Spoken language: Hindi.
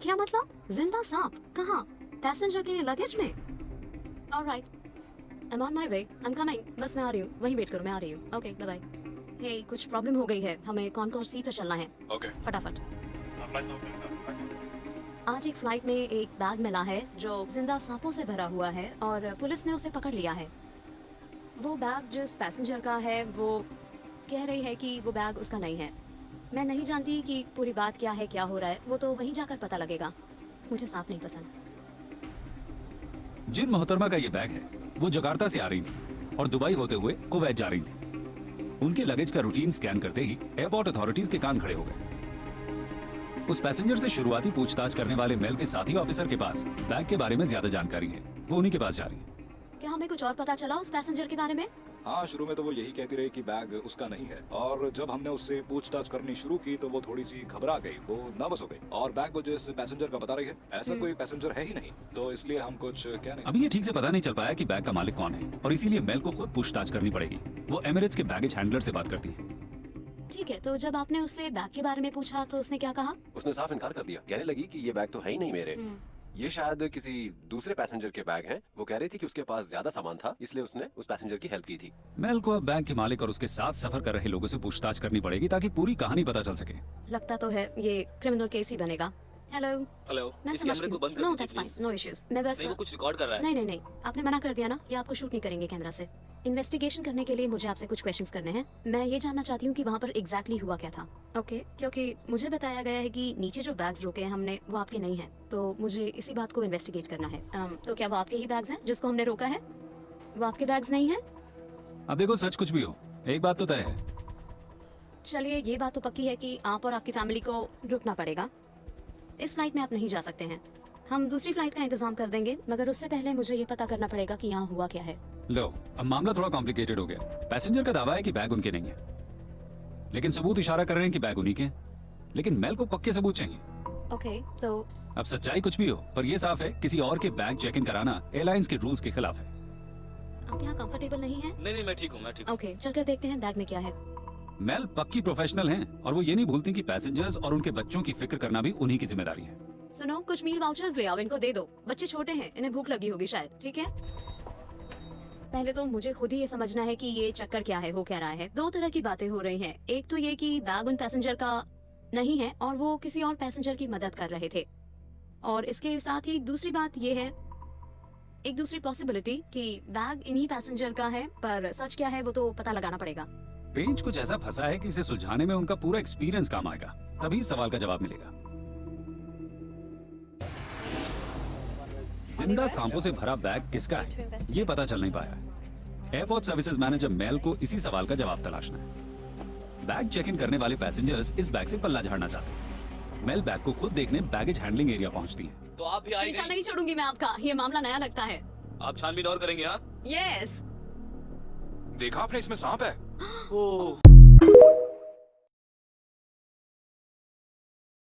क्या मतलब? जिंदा सांप कहाँ? पैसेंजर के लगेज में? Alright, I am on my way, I am coming. बस मैं आ रही हूँ, वहीं वेट करो, मैं आ रही हूँ। Okay bye bye. हे, कुछ प्रॉब्लम हो गई है, हमें कॉनकॉर्ड सी पे चलना है। ओके। फटाफट। आज एक फ्लाइट में एक बैग मिला है जो जिंदा सांपों से भरा हुआ है और पुलिस ने उसे पकड़ लिया है। वो बैग जिस पैसेंजर का है वो कह रही है कि वो बैग उसका नहीं है। मैं नहीं जानती कि पूरी बात क्या है, क्या हो रहा है, वो तो वहीं जाकर पता लगेगा। मुझे सांप नहीं पसंद। जिन मोहतरमा का ये बैग है वो जकार्ता से आ रही थी और दुबई होते हुए कुवैत जा रही थी। उनके लगेज का रूटीन स्कैन करते ही एयरपोर्ट अथॉरिटीज के कान खड़े हो गए। उस पैसेंजर से शुरुआती पूछताछ करने वाले मेल के साथी ऑफिसर के पास बैग के बारे में ज्यादा जानकारी है। वो उन्हीं के पास जा रही है। क्या हमें कुछ और पता चला उस पैसेंजर के बारे में? हाँ, शुरू में तो वो यही कहती रही कि बैग उसका नहीं है, और जब हमने उससे पूछताछ करनी शुरू की तो वो थोड़ी सी घबरा गई, वो नर्वस हो गई, और बैग वो जिस पैसेंजर का बता रही है ऐसा कोई पैसेंजर है ही नहीं, तो इसलिए हम कुछ कह नहीं। अभी ये ठीक से पता नहीं चल पाया कि बैग का मालिक कौन है और इसीलिए मेल को खुद पूछताछ करनी पड़ेगी। वो एमिरेट्स के बैगेज हैंडलर से बात करती है। ठीक है, तो जब आपने उससे बैग के बारे में पूछा तो उसने क्या कहा? उसने साफ इनकार कर दिया। कहने लगी कि ये बैग तो है ही नहीं मेरे, ये शायद किसी दूसरे पैसेंजर के बैग हैं। वो कह रही थी कि उसके पास ज्यादा सामान था, इसलिए उसने उस पैसेंजर की हेल्प की थी। मेल को अब बैग के मालिक और उसके साथ सफर कर रहे लोगों से पूछताछ करनी पड़ेगी ताकि पूरी कहानी पता चल सके। लगता तो है ये क्रिमिनल केस ही बनेगा। हेलो हेलो, मैं इस कैमरे को बंद कर नो दीजिए that's fine, please. No issues. मैं बस नहीं, वो कुछ रिकॉर्ड कर रहा है। नहीं, आपने मना कर दिया ना, ये आपको शूट नहीं करेंगे कैमरा से। इन्वेस्टिगेशन करने के लिए मुझे आपसे कुछ क्वेश्चंस करने हैं। मैं ये जानना चाहती हूँ कि वहाँ पर एग्जैक्टली हुआ क्या था। ओके, क्योंकि मुझे बताया गया है कि नीचे जो बैग्स रोके हैं हमने वो आपके नहीं हैं, तो मुझे इसी बात को इन्वेस्टिगेट करना है। तो क्या वो आपके ही बैग्स हैं जिसको हमने रोका है? वो आपके बैग्स नहीं हैं? अब देखो, सच कुछ भी हो, एक बात तो तय है। चलिए, ये बात तो पक्की है कि आप और आपकी फैमिली को रुकना पड़ेगा। इस फ्लाइट में आप नहीं जा सकते हैं। हम दूसरी फ्लाइट का इंतजाम कर देंगे, मगर उससे पहले मुझे ये पता करना पड़ेगा कि यहाँ हुआ क्या है। लो, अब मामला थोड़ा कॉम्प्लिकेटेड हो गया। पैसेंजर का दावा है कि बैग उनके नहीं है, लेकिन सबूत इशारा कर रहे हैं कि बैग उन्हीं के हैं। लेकिन मेल को पक्के सबूत चाहिए। ओके, तो अब सच्चाई कुछ भी हो, पर यह साफ है किसी और के बैग चेक इन कराना एयरलाइंस के रूल्स के खिलाफ है। आप यहाँ कंफर्टेबल नहीं हैं? नहीं, मैं ठीक हूँ, मैं ठीक हूँ। ओके, चलकर देखते हैं बैग में क्या है। मेल पक्की प्रोफेशनल हैं और वो ये नहीं भूलती कि पैसेंजर्स और उनके बच्चों की फिक्र करना भी उन्हीं की जिम्मेदारी है। सुनो, कुछ मील वाउचर्स ले आओ, इनको दे दो। बच्चे छोटे हैं, इन्हें भूख लगी होगी शायद। ठीक है, पहले तो मुझे खुद ही ये समझना है कि ये चक्कर क्या है, हो क्या रहा है। दो तरह की बातें हो रही हैं। एक तो ये कि बैग उन पैसेंजर का नहीं है और वो किसी और पैसेंजर की मदद कर रहे थे, और इसके साथ ही दूसरी बात ये है, एक दूसरी पॉसिबिलिटी कि बैग इन्हीं पैसेंजर का है, पर सच क्या है वो तो पता लगाना पड़ेगा। पेंच कुछ ऐसा फंसा है कि इसे सुलझाने में उनका पूरा एक्सपीरियंस काम आएगा, तभी इस सवाल का जवाब मिलेगा। जिंदा सांपों से भरा बैग किसका है, ये पता चल नहीं पाया। एयरपोर्ट सर्विसेज मैनेजर मेल को इसी सवाल का जवाब तलाशना है। बैग चेक इन करने वाले पैसेंजर्स इस बैग से पल्ला झाड़ना चाहते हैं। मेल बैग को खुद देखने बैगेज हैंडलिंग एरिया पहुंचती है। तो आप भी आएंगे? पीछा नहीं छोड़ूंगी मैं आपका, ये मामला नया लगता है। आप छानबीन और करेंगे? हाँ, यस। देखा आपने, इसमें सांप है। ओह